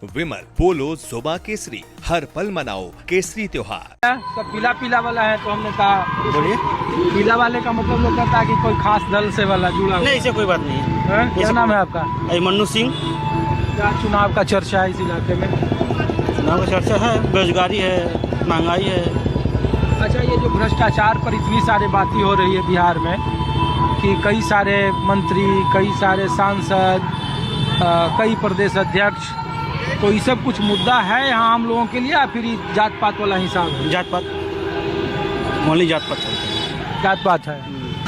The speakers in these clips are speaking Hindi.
विमल पोलो जोबा केसरी, हर पल मनाओ केसरी त्योहार। सब पीला पीला वाला है तो हमने कहा बोलिए। पीला वाले का मतलब लोग कहता है कि कोई खास दल से वाला जुड़ा हुआ नहीं, ऐसे कोई बात नहीं है। है। क्या नाम है आपका? मन्नू सिंह। क्या चुनाव का चर्चा है इस इलाके में? चुनाव का चर्चा है, बेरोजगारी है, महंगाई है। अच्छा, ये जो भ्रष्टाचार पर इतनी सारी बातें हो रही है बिहार में कि कई सारे मंत्री, कई सारे सांसद, कई प्रदेश अध्यक्ष, तो ये सब कुछ मुद्दा है यहाँ आम लोगों के लिए या फिर जात पात वाला हिसाब है? जात पात, ओनली जात पात चलता है। जात पात है।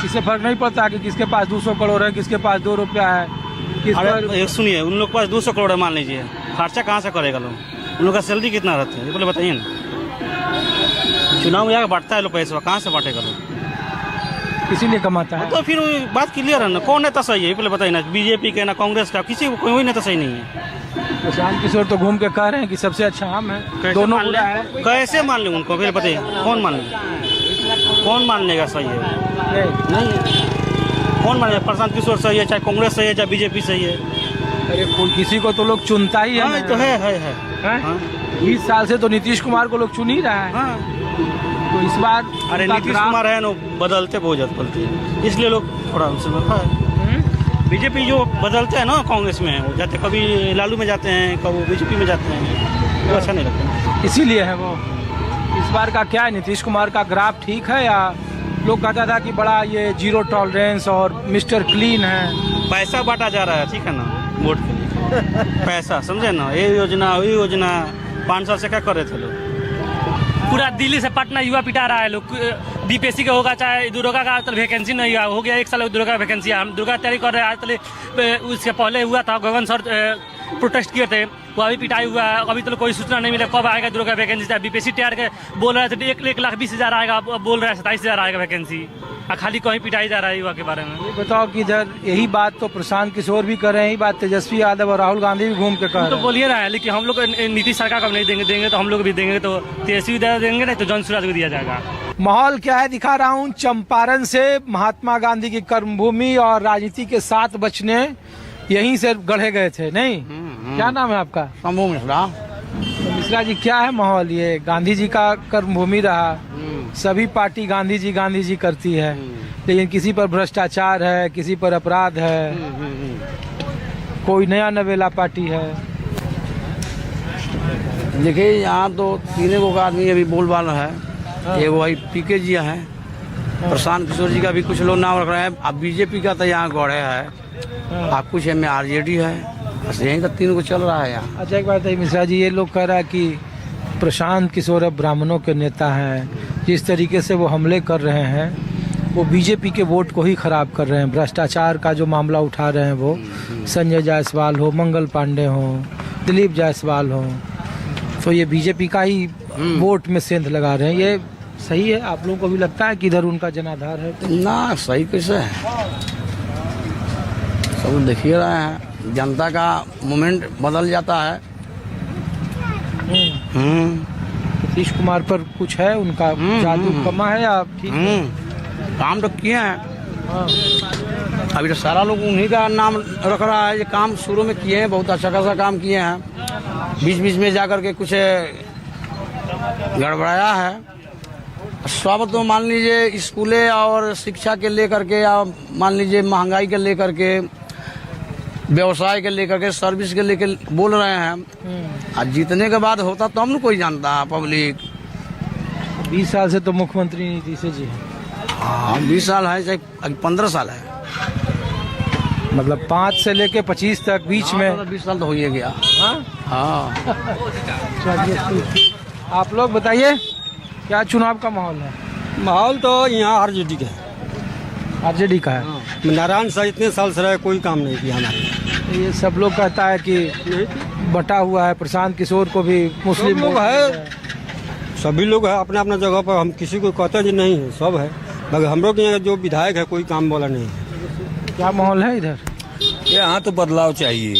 इससे फर्क नहीं पड़ता कि किसके पास 200 करोड़ है, किसके पास 2 रुपया है, किस पर... अरे सुनिए, उन लोग के पास 200 करोड़ है मान लीजिए, खर्चा कहाँ से करेगा लोग? उन लोग का सैलरी कितना रहता है ये पहले बताइए ना। चुनाव में जाकर बांटता है लोग पैसा, कहाँ से बांटेगा लोग? इसीलिए कमाता है। तो फिर बात क्लियर है ना, कौन नेता सही है ये पहले बताइए ना। बीजेपी का ना कांग्रेस का, किसी को कोई नेता सही नहीं है। प्रशांत किशोर तो घूम के कह रहे हैं कि सबसे अच्छा हम है, दोनों मान ले, कैसे मान ले उनको फिर बताइए, कौन मान ले? कौन मान लेगा सही है? नहीं, कौन मानेगा? प्रशांत किशोर सही है, चाहे कांग्रेस सही है, चाहे बीजेपी सही है। अरे किसी को तो लोग चुनता ही है। तो है। 20 साल से तो नीतीश कुमार को लोग चुन ही रहा है। तो इस बार अरे नीतीश कुमार है ना, बदलते बहुत ज्यादा बोलते हैं, इसलिए लोग थोड़ा उनसे बीजेपी जो बदलते हैं ना, कांग्रेस में वो जाते, कभी लालू में जाते हैं, कभी बीजेपी में जाते हैं, वो अच्छा नहीं लगता, इसीलिए है वो। इस बार का क्या है, नीतीश कुमार का ग्राफ ठीक है या लोग कहता था कि बड़ा ये जीरो टॉलरेंस और मिस्टर क्लीन है? पैसा बांटा जा रहा है, ठीक है ना, वोट के लिए पैसा, समझे ना, ये योजना वही योजना। 5 साल से क्या कर रहे थे लोग? पूरा दिल्ली से पटना युवा पिटा रहा है लोग। बीपीएससी का होगा, चाहे दुर्गा का, आज तक वैकेंसी नहीं हुआ, हो गया 1 साल दुर्गा का वैकेंसी। हम दुर्गा तैयारी कर रहे हैं, आज तक उसके पहले हुआ था, गगन सर प्रोटेस्ट किए थे, वो अभी पिटाई हुआ है। अभी तक कोई सूचना नहीं मिला कब आएगा दुर्गा वैकेंसी। बीपीएससी तैयार के बोल रहे थे 1,20,000 आएगा, बोल रहे हैं 27,000 आएगा वैकेंसी। खाली कहीं पिटाई जा रहा है युवा के बारे में। ये बताओ कि इधर यही बात तो प्रशांत किशोर भी कर रहे हैं, यही बात तेजस्वी यादव और राहुल गांधी भी घूम के कर रहे हैं। तो बोलिए रहा है, लेकिन हम लोग नीतीश सरकार को नहीं देंगे तो हम लोग भी देंगे, तो तेजस्वी देंगे नहीं तो जन सूरज को दिया जाएगा। माहौल क्या है दिखा रहा हूँ। चंपारण से महात्मा गांधी की कर्मभूमि और राजनीति के 7 बचने यहीं से गढ़े गए थे, नहीं? क्या नाम है आपका? शंभू मिश्रा। तो मिश्रा जी, क्या है माहौल? ये गांधी जी का कर्मभूमि रहा, सभी पार्टी गांधी जी करती है, लेकिन किसी पर भ्रष्टाचार है, किसी पर अपराध है, कोई नया नवेला पार्टी है। देखिए, यहाँ तो 3 गो का आदमी अभी बोलबाल है। एक वही पीके जी है, प्रशांत किशोर जी का भी कुछ लोग नाम रख रहे हैं। अब बीजेपी का तो यहाँ गौड़े है, आप कुछ में आरजेडी है, बस यहीं का 3 को चल रहा है यहाँ। अच्छा, एक बात है मिश्रा जी, ये लोग कह रहा है कि प्रशांत किशोर अब ब्राह्मणों के नेता हैं, जिस तरीके से वो हमले कर रहे हैं वो बीजेपी के वोट को ही खराब कर रहे हैं। भ्रष्टाचार का जो मामला उठा रहे हैं वो, संजय जायसवाल हो, मंगल पांडे हो, दिलीप जायसवाल हो, तो ये बीजेपी का ही वोट में सेंध लगा रहे हैं। ये सही है? आप लोगों को भी लगता है कि इधर उनका जनाधार है? ना, सही कैसे है? सब देखिए रहे हैं, जनता का मूवमेंट बदल जाता है। नीतीश कुमार पर कुछ है उनका जादू कमा है या ठीक है? काम तो किए हैं, अभी तो सारा लोग उन्हीं का नाम रख रहा है। ये काम शुरू में किए हैं, बहुत अच्छा खासा काम किए हैं। बीच में जाकर के कुछ गड़बड़ाया है। सब तो मान लीजिए स्कूलें और शिक्षा के लेकर के, या मान लीजिए महंगाई के लेकर के, व्यवसाय के लेकर के, सर्विस के लेकर बोल रहे हैं। आज जीतने के बाद होता तो हम लोग कोई जानता है, पब्लिक। 20 साल से तो मुख्यमंत्री नीतीश जी है। हाँ, 20 साल है, चाहे 15 साल है, मतलब 5 से लेके 25 तक बीच में 20 साल तो हो ही गया। हाँ। आप लोग बताइए, क्या चुनाव का माहौल है? माहौल तो यहाँ आरजेडी का है। आरजेडी का है। नारायण साहब इतने साल से रहे, कोई काम नहीं किया हमारे। ये सब लोग कहता है कि बटा हुआ है, प्रशांत किशोर को भी मुस्लिम लोग है, सभी लोग है अपने अपने जगह पर। हम किसी को कहते जी नहीं है, सब है, मगर हम लोग यहाँ जो विधायक है कोई काम वाला नहीं है। क्या माहौल है इधर? यहाँ तो बदलाव चाहिए,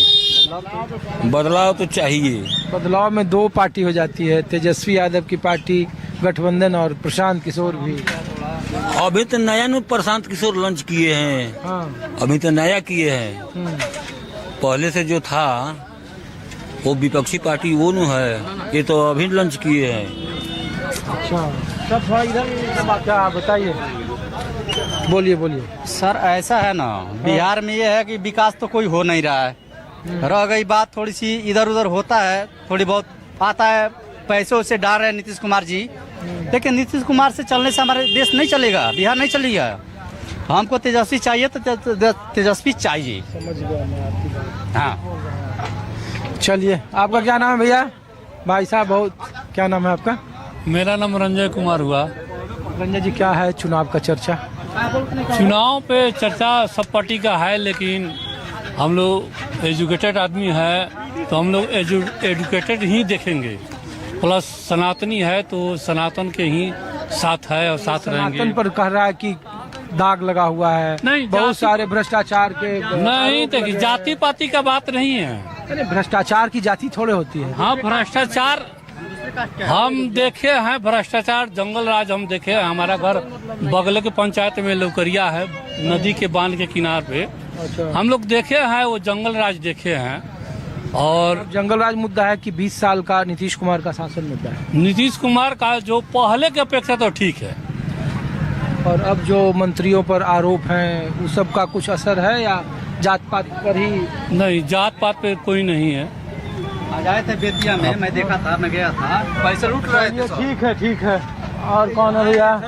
बदलाव तो चाहिए। बदलाव में 2 पार्टी हो जाती है, तेजस्वी यादव की पार्टी गठबंधन और प्रशांत किशोर भी। अभी तो नया नु प्रशांत किशोर लॉन्च किए हैं। अभी तो नया किए हैं। पहले से जो था वो विपक्षी पार्टी वो न है, ये तो अभी लंच किए हैं। अच्छा सर थोड़ा इधर क्या बताइए, बोलिए बोलिए। सर ऐसा है ना, बिहार में ये है कि विकास तो कोई हो नहीं रहा है। रह गई बात थोड़ी सी इधर उधर होता है, थोड़ी बहुत आता है, पैसों से डाल रहे हैं नीतीश कुमार जी, लेकिन नीतीश कुमार से चलने से हमारे देश नहीं चलेगा, बिहार नहीं चलेगा। हमको तेजस्वी चाहिए तो तेजस्वी चाहिए। समझ गया मैं आपकी बात। हाँ चलिए, आपका क्या नाम है भैया? भाई साहब बहुत, क्या नाम है आपका? मेरा नाम रंजय कुमार हुआ। रंजय जी क्या है चुनाव का चर्चा? चुनाव पे चर्चा सब पार्टी का है, लेकिन हम लोग एजुकेटेड आदमी है तो हम लोग एजुकेटेड ही देखेंगे। प्लस सनातनी है तो सनातन के ही साथ है और साथ रहेंगे। सनातन पर कह रहा है कि दाग लगा हुआ है, नहीं, बहुत सारे भ्रष्टाचार के नहीं, देखिए जाति पाति का बात नहीं है। अरे भ्रष्टाचार की जाति थोड़े होती है। हाँ भ्रष्टाचार हम देखे हैं, भ्रष्टाचार जंगल राज हम देखे हैं। हमारा घर बगल के पंचायत में लौकरिया है, नदी के बांध के किनार पे। हम लोग देखे हैं, वो जंगल राज देखे हैं। और जंगल राज मुद्दा है कि 20 साल का नीतीश कुमार का शासन मुद्दा है। नीतीश कुमार का जो पहले की अपेक्षा तो ठीक है, और अब जो मंत्रियों पर आरोप हैं उस सब का कुछ असर है या जात पात पर ही? नहीं, जात पात पे कोई नहीं है। आज आए थे बेतिया में, मैं देखा था, मैं गया था, पैसे लूट रहे थे। ठीक है ठीक है। और कौन है भैया?